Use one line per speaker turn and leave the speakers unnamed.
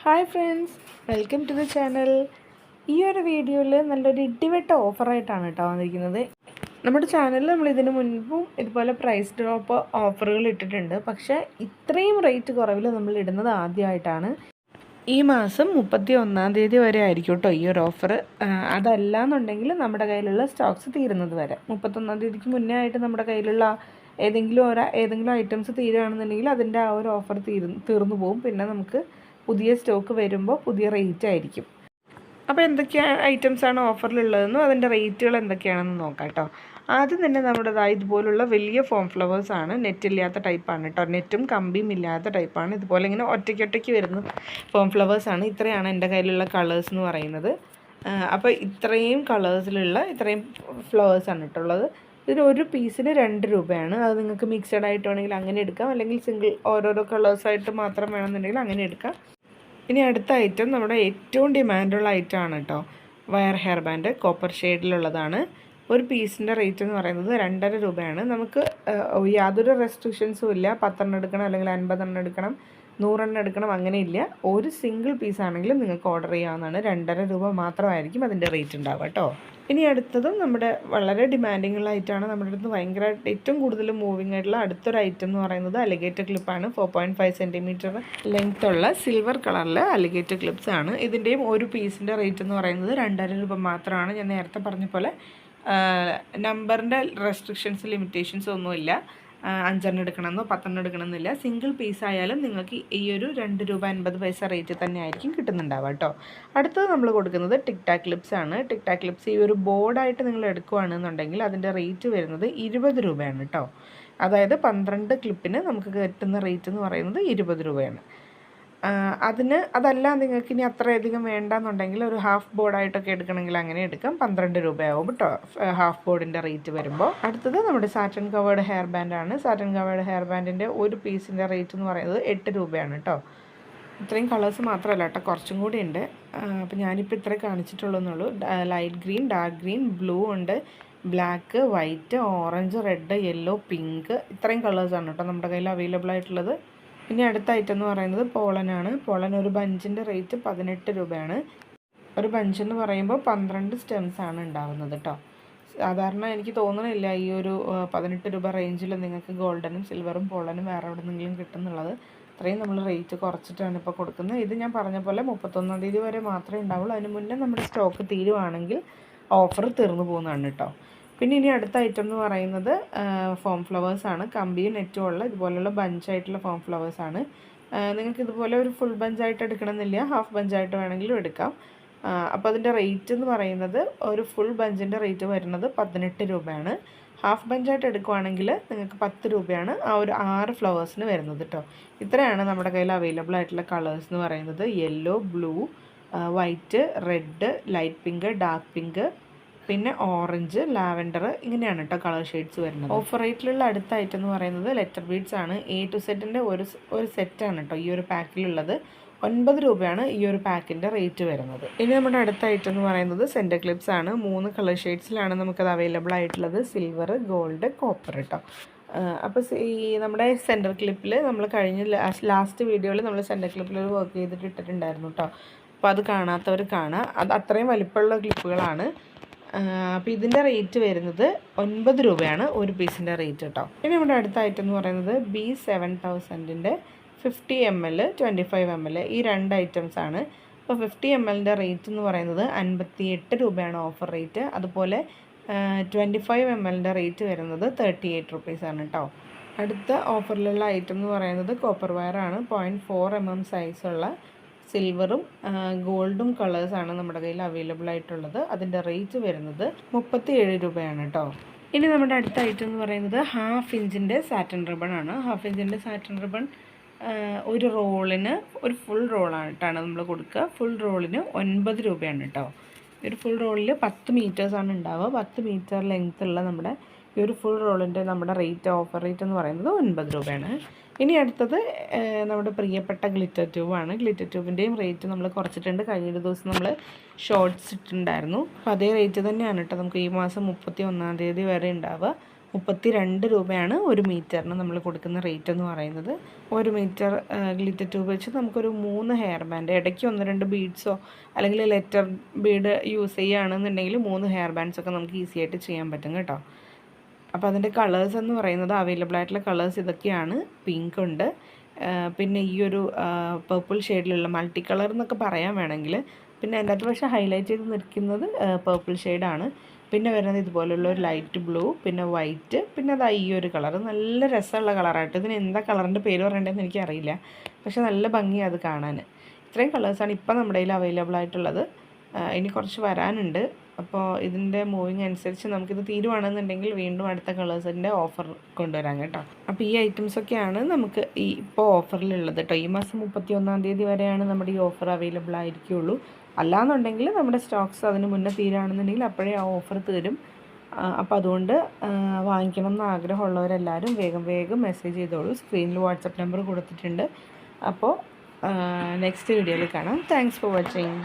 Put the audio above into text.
Hi friends, welcome to the channel. ഈ ഒരു വീഡിയോയിൽ നല്ലൊരു ഇടിവെട്ട ഓഫറായിട്ടാണ് കേട്ടോ വന്നിരിക്കുന്നത്. നമ്മുടെ ചാനലിൽ നമ്മൾ ഇതിനു മുൻപും ഇതുപോലെ പ്രൈസ് ഡ്രോപ്പ് ഓഫറുകൾ ഇട്ടിട്ടുണ്ട്. പക്ഷേ ഇത്രയും റേറ്റ് കുറവിൽ നമ്മൾ ഇടുന്നത് ആദ്യമായിട്ടാണ്. ഈ മാസം 31-ാം തീയതി വരെ ആയിരിക്കും കേട്ടോ ഈ ഒരു ഓഫർ. അതല്ല എന്നുണ്ടെങ്കിൽ നമ്മുടെ കയ്യിലുള്ള സ്റ്റോക്സ് തീരുന്നത് വരെ 31-ാം തീയതിക്ക് മുന്നേ ആയിട്ട് നമ്മുടെ കയ്യിലുള്ള ഏതെങ്കിലും ഐറ്റംസ് തീരുകയാണെന്നുണ്ടെങ്കിൽ അതിൻ്റെ ആ ഒരു ഓഫർ തീർന്നു പോകും. പിന്നെ നമുക്ക് പുതിയ സ്റ്റോക്ക് വരുമ്പോൾ പുതിയ റേറ്റ് ആയിരിക്കും. അപ്പോൾ എന്തൊക്കെയാണ് ഐറ്റംസാണ് ഓഫറിലുള്ളതെന്നും അതിൻ്റെ റേറ്റുകൾ എന്തൊക്കെയാണെന്ന് നോക്കാം കേട്ടോ. ആദ്യം തന്നെ ഇതുപോലുള്ള വലിയ ഫോം ഫ്ലവേഴ്സാണ്. നെറ്റില്ലാത്ത ടൈപ്പാണ് കേട്ടോ. നെറ്റും കമ്പിയും ഇല്ലാത്ത ടൈപ്പാണ്. ഇതുപോലെ ഇങ്ങനെ ഒറ്റയ്ക്ക് വരുന്ന ഫോം ഫ്ലവേഴ്സാണ്. ഇത്രയാണ് എൻ്റെ കയ്യിലുള്ള കളേഴ്സ് എന്ന് പറയുന്നത്. അപ്പോൾ ഇത്രയും കളേഴ്സിലുള്ള ഇത്രയും ഫ്ലവേഴ്സാണ് കേട്ടുള്ളത്. ഇതിന് ഒരു പീസിന് 2 രൂപയാണ്. അത് നിങ്ങൾക്ക് മിക്സഡ് ആയിട്ട് വേണമെങ്കിൽ അങ്ങനെ എടുക്കാം, അല്ലെങ്കിൽ സിംഗിൾ ഓരോരോ കളേഴ്സായിട്ട് മാത്രം വേണമെന്നുണ്ടെങ്കിൽ അങ്ങനെ എടുക്കാം. ഇനി അടുത്ത ഐറ്റം നമ്മുടെ ഏറ്റവും ഡിമാൻഡുള്ള ഐറ്റമാണ് കേട്ടോ. വയർ ഹെയർ ബാൻഡ് കോപ്പർ ഷെയ്ഡിലുള്ളതാണ്. ഒരു പീസിൻ്റെ റേറ്റ് എന്ന് പറയുന്നത് 2.5 രൂപയാണ്. നമുക്ക് യാതൊരു റെസ്ട്രിക്ഷൻസും ഇല്ല. 10 എടുക്കണം, അല്ലെങ്കിൽ 50 എടുക്കണം, 100 എടുക്കണം, അങ്ങനെയില്ല. ഒരു സിംഗിൾ പീസാണെങ്കിലും നിങ്ങൾക്ക് ഓർഡർ ചെയ്യാവുന്നതാണ്. 2.5 രൂപ മാത്രമായിരിക്കും അതിൻ്റെ റേറ്റ് ഉണ്ടാവുക കേട്ടോ. ഇനി അടുത്തതും നമ്മുടെ വളരെ ഡിമാൻഡിങ് ഉള്ള ഐറ്റമാണ്. നമ്മുടെ അടുത്ത് ഭയങ്കരമായിട്ട് ഏറ്റവും കൂടുതൽ മൂവിങ് ആയിട്ടുള്ള അടുത്തൊരു ഐറ്റം എന്ന് പറയുന്നത് അലിഗേറ്റർ ക്ലിപ്പാണ്. 4.5 സെൻറ്റിമീറ്റർ ലെങ്ത് ഉള്ള സിൽവർ കളറിൽ അലിഗേറ്റർ ക്ലിപ്സ് ആണ്. ഇതിൻ്റെയും ഒരു പീസിൻ്റെ റേറ്റ് എന്ന് പറയുന്നത് 2.5 രൂപ മാത്രമാണ്. ഞാൻ നേരത്തെ പറഞ്ഞ പോലെ നമ്പറിൻ്റെ റെസ്ട്രിക്ഷൻസ് ലിമിറ്റേഷൻസ് ഒന്നുമില്ല. 5 എടുക്കണമെന്നോ 10 എടുക്കണമെന്നില്ല. സിംഗിൾ പീസ് ആയാലും നിങ്ങൾക്ക് ഈ ഒരു 2 രൂപ 50 പൈസ റേറ്റ് തന്നെ ആയിരിക്കും കിട്ടുന്നുണ്ടാവുക കേട്ടോ. അടുത്തത് നമ്മൾ കൊടുക്കുന്നത് ടിക് ടാക് ക്ലിപ്സ് ആണ്. ടിക് ടാക് ക്ലിപ്സ് ഈ ഒരു ബോർഡായിട്ട് നിങ്ങൾ എടുക്കുകയാണെന്നുണ്ടെങ്കിൽ അതിൻ്റെ റേറ്റ് വരുന്നത് 20 രൂപയാണ് കേട്ടോ. അതായത് 12 ക്ലിപ്പിന് നമുക്ക് കിട്ടുന്ന റേറ്റ് എന്ന് പറയുന്നത് 20 രൂപയാണ്. അതല്ല നിങ്ങൾക്ക് ഇനി അത്രയധികം വേണ്ടെന്നുണ്ടെങ്കിൽ ഒരു ഹാഫ് ബോർഡായിട്ടൊക്കെ എടുക്കണമെങ്കിൽ അങ്ങനെ എടുക്കാം. 12 രൂപയാവും കേട്ടോ ഹാഫ് ബോർഡിൻ്റെ റേറ്റ് വരുമ്പോൾ. അടുത്തത് നമ്മുടെ സാറ്റൻ കവേർഡ് ഹെയർ ബാൻഡാണ്. സാറ്റൻ കവേർഡ് ഹെയർ ബാൻഡിൻ്റെ ഒരു പീസിൻ്റെ റേറ്റ് എന്ന് പറയുന്നത് 8 രൂപയാണ് കേട്ടോ. ഇത്രയും കളേഴ്സ് മാത്രമല്ല കേട്ടോ, കുറച്ചും കൂടി ഉണ്ട്. അപ്പോൾ ഞാനിപ്പോൾ ഇത്രേ കാണിച്ചിട്ടുള്ളൂ. Light green, dark green, blue ഉണ്ട്, black, white, orange, red, yellow, pink, ഇത്രയും കളേഴ്സാണ് കേട്ടോ നമ്മുടെ കയ്യിൽ അവൈലബിൾ ആയിട്ടുള്ളത്. ഇനി അടുത്ത ഐറ്റം എന്ന് പറയുന്നത് പോളനാണ്. പോളൻ ഒരു ബഞ്ചിൻ്റെ റേറ്റ് 18 രൂപയാണ്. ഒരു ബഞ്ച് എന്ന് പറയുമ്പോൾ 12 സ്റ്റെംസ് ആണ് ഉണ്ടാവുന്നത് കേട്ടോ. സാധാരണ എനിക്ക് തോന്നുന്നില്ല ഈ ഒരു 18 രൂപ റേഞ്ചിൽ നിങ്ങൾക്ക് ഗോൾഡനും സിൽവറും പോളനും വേറെ എവിടെ നിന്നെങ്കിലും കിട്ടുന്നുള്ളത്. അത്രയും നമ്മൾ റേറ്റ് കുറച്ചിട്ടാണ് ഇപ്പോൾ കൊടുക്കുന്നത്. ഇത് ഞാൻ പറഞ്ഞ പോലെ 31-ാം തീയതി വരെ മാത്രമേ ഉണ്ടാവുള്ളൂ. അതിന് മുന്നേ നമ്മുടെ സ്റ്റോക്ക് തീരുവാണെങ്കിൽ ഓഫർ തീർന്നു പോകുന്നതാണ് കേട്ടോ. പിന്നെ ഇനി അടുത്ത ഐറ്റം എന്ന് പറയുന്നത് ഫോം ഫ്ലവേഴ്സാണ്. കമ്പിയും നെറ്റും ഉള്ള ഇതുപോലെയുള്ള ബഞ്ചായിട്ടുള്ള ഫോം ഫ്ലവേഴ്സാണ്. നിങ്ങൾക്ക് ഇതുപോലെ ഒരു ഫുൾ ബഞ്ചായിട്ട് എടുക്കണമെന്നില്ല, ഹാഫ് ബഞ്ചായിട്ട് വേണമെങ്കിലും എടുക്കാം. അപ്പോൾ അതിൻ്റെ റേറ്റ് എന്ന് പറയുന്നത് ഒരു ഫുൾ ബഞ്ചിൻ്റെ റേറ്റ് വരുന്നത് 18 രൂപയാണ്. ഹാഫ് ബഞ്ചായിട്ട് എടുക്കുവാണെങ്കിൽ നിങ്ങൾക്ക് 10 രൂപയാണ് ആ ഒരു 6 ഫ്ലവേഴ്സിന് വരുന്നത് കേട്ടോ. ഇത്രയാണ് നമ്മുടെ കയ്യിൽ അവൈലബിൾ ആയിട്ടുള്ള കളേഴ്സ് എന്ന് പറയുന്നത്. Yellow, blue, white, red, light pink, dark pink, പിന്നെ ഓറഞ്ച്, ലാവൻഡർ, ഇങ്ങനെയാണ് കേട്ടോ കളർ ഷെയ്ഡ്സ് വരുന്നത്. ഓഫർ റേറ്റിലുള്ള അടുത്ത ഐറ്റം എന്ന് പറയുന്നത് ലെറ്റർ ബീഡ്സ് ആണ്. A to Z ഒരു സെറ്റാണ് കേട്ടോ ഈ ഒരു പാക്കിലുള്ളത്. 9 രൂപയാണ് ഈ ഒരു പാക്കിൻ്റെ റേറ്റ് വരുന്നത്. ഇനി നമ്മുടെ അടുത്ത ഐറ്റം എന്ന് പറയുന്നത് സെൻറ്റർ ക്ലിപ്സ് ആണ്. 3 കളർ ഷെയ്ഡ്സിലാണ് നമുക്കത് അവൈലബിൾ ആയിട്ടുള്ളത്. സിൽവർ, ഗോൾഡ്, കോപ്പർ കേട്ടോ. അപ്പോൾ ഈ നമ്മുടെ സെൻറ്റർ ക്ലിപ്പിൽ നമ്മൾ കഴിഞ്ഞ ലാസ്റ്റ് വീഡിയോയിൽ നമ്മൾ സെൻറ്റർ ക്ലിപ്പിൽ ഒരു വർക്ക് ചെയ്തിട്ട് ഇട്ടിട്ടുണ്ടായിരുന്നു കേട്ടോ. അപ്പോൾ അത് കാണാത്തവർ കാണാം. അത് അത്രയും വലിപ്പമുള്ള ക്ലിപ്പുകളാണ്. അപ്പോൾ ഇതിൻ്റെ റേറ്റ് വരുന്നത് 9 രൂപയാണ് ഒരു പീസിൻ്റെ റേറ്റ് കേട്ടോ. ഇനി നമ്മുടെ അടുത്ത ഐറ്റം എന്ന് പറയുന്നത് B7000ൻ്റെ 50 ml 25 ml ഈ 2 ഐറ്റംസ് ആണ്. അപ്പോൾ 50 mlൻ്റെ റേറ്റ് എന്ന് പറയുന്നത് 58 രൂപയാണ് ഓഫർ റേറ്റ്. അതുപോലെ 25 mlൻ്റെ റേറ്റ് വരുന്നത് 38 റുപ്പീസാണ് കേട്ടോ. അടുത്ത ഓഫറിലുള്ള ഐറ്റം എന്ന് പറയുന്നത് കോപ്പർ വയറാണ്. 0.4 mm സൈസുള്ള സിൽവറും ഗോൾഡും കളേഴ്സാണ് നമ്മുടെ കയ്യിൽ അവൈലബിൾ ആയിട്ടുള്ളത്. അതിൻ്റെ റേറ്റ് വരുന്നത് 37 രൂപയാണ് കേട്ടോ. ഇനി നമ്മുടെ അടുത്ത ഐറ്റം എന്ന് പറയുന്നത് 1/2 ഇഞ്ചിൻ്റെ സാറ്റൻ റിബൺ ആണ്. 1/2 ഇഞ്ചിൻ്റെ സാറ്റൻ റിബൺ ഒരു റോളിന് ഒരു ഫുൾ റോളായിട്ടാണ് നമ്മൾ കൊടുക്കുക. ഫുൾ റോളിന് 9 രൂപയാണ് കേട്ടോ. ഒരു ഫുൾ റോളിൽ 10 മീറ്റേഴ്സാണ് ഉണ്ടാവുക. 10 മീറ്റർ ലെങ്ത് ഉള്ള നമ്മുടെ ഈ ഒരു ഫുൾ റോളിൻ്റെ നമ്മുടെ റേറ്റ് ഓഫർ റേറ്റ് എന്ന് പറയുന്നത് 9 രൂപയാണ്. ഇനി അടുത്തത് നമ്മുടെ പ്രിയപ്പെട്ട ഗ്ലിറ്റർ ട്യൂബാണ്. ഗ്ലിറ്റർ ട്യൂബിൻ്റെയും റേറ്റ് നമ്മൾ കുറച്ചിട്ടുണ്ട്. കഴിഞ്ഞൊരു ദിവസം നമ്മൾ ഷോർട്ട്സ് ഇട്ടിട്ടുണ്ടായിരുന്നു. അപ്പോൾ അതേ റേറ്റ് തന്നെയാണ് കേട്ടോ നമുക്ക് ഈ മാസം 31-ാം തീയതി വരെ ഉണ്ടാവുക. 32 രൂപയാണ് 1 മീറ്ററിന് നമ്മൾ കൊടുക്കുന്ന റേറ്റ് എന്ന് പറയുന്നത്. 1 മീറ്റർ ഗ്ലിറ്റർ ട്യൂബ് വെച്ച് നമുക്കൊരു 3 ഹെയർ ബാൻഡ്, ഇടയ്ക്ക് 1-2 ബീഡ്സോ അല്ലെങ്കിൽ ലെറ്റർ ബീഡ് യൂസ് ചെയ്യുകയാണെന്നുണ്ടെങ്കിൽ 3 ഹെയർ ബാൻഡ്സൊക്കെ നമുക്ക് ഈസി ആയിട്ട് ചെയ്യാൻ പറ്റും കേട്ടോ. അപ്പോൾ അതിൻ്റെ കളേഴ്സ് എന്ന് പറയുന്നത് അവൈലബിൾ ആയിട്ടുള്ള കളേഴ്സ് ഇതൊക്കെയാണ്. പിങ്ക് ഉണ്ട്, പിന്നെ ഈ ഒരു പർപ്പിൾ ഷെയ്ഡിലുള്ള മൾട്ടി കളർ എന്നൊക്കെ പറയാൻ വേണമെങ്കിൽ. പിന്നെ അതിൻ്റെ അകത്ത് പക്ഷേ ഹൈലൈറ്റ് ചെയ്ത് നിൽക്കുന്നത് പർപ്പിൾ ഷെയ്ഡാണ്. പിന്നെ വരുന്നത് ഇതുപോലുള്ള ഒരു ലൈറ്റ് ബ്ലൂ, പിന്നെ വൈറ്റ്, പിന്നെ അത് ഈ ഒരു കളർ നല്ല രസമുള്ള കളറായിട്ട്. ഇതിന് എന്താ കളറിൻ്റെ പേര് പറയേണ്ടതെന്ന് എനിക്കറിയില്ല, പക്ഷെ നല്ല ഭംഗിയാണ് അത് കാണാൻ. ഇത്രയും കളേഴ്സാണ് ഇപ്പം നമ്മുടെ കയ്യിൽ അവൈലബിൾ ആയിട്ടുള്ളത്. ഇനി കുറച്ച് വരാനുണ്ട്. അപ്പോൾ ഇതിൻ്റെ മൂവിങ് അനുസരിച്ച് നമുക്കിത് തീരുവാണെന്നുണ്ടെങ്കിൽ വീണ്ടും അടുത്ത കളേഴ്സിൻ്റെ ഓഫർ കൊണ്ടുവരാം കേട്ടോ. അപ്പോൾ ഈ ഐറ്റംസൊക്കെയാണ് നമുക്ക് ഇപ്പോൾ ഓഫറിലുള്ളത് കേട്ടോ. ഈ മാസം 31-ാം തീയതി വരെയാണ് നമ്മുടെ ഈ ഓഫർ അവൈലബിൾ ആയിരിക്കുള്ളൂ. അല്ലാന്നുണ്ടെങ്കിൽ നമ്മുടെ സ്റ്റോക്സ് അതിന് മുന്നേ തീരുകയാണെന്നുണ്ടെങ്കിൽ അപ്പോഴേ ആ ഓഫർ തീരും. അപ്പോൾ അതുകൊണ്ട് വാങ്ങിക്കണം എന്ന് ആഗ്രഹമുള്ളവരെല്ലാവരും വേഗം മെസ്സേജ് ചെയ്തോളൂ. സ്ക്രീനിൽ വാട്സപ്പ് നമ്പർ കൊടുത്തിട്ടുണ്ട്. അപ്പോൾ നെക്സ്റ്റ് വീഡിയോയിൽ കാണാം. Thanks for watching.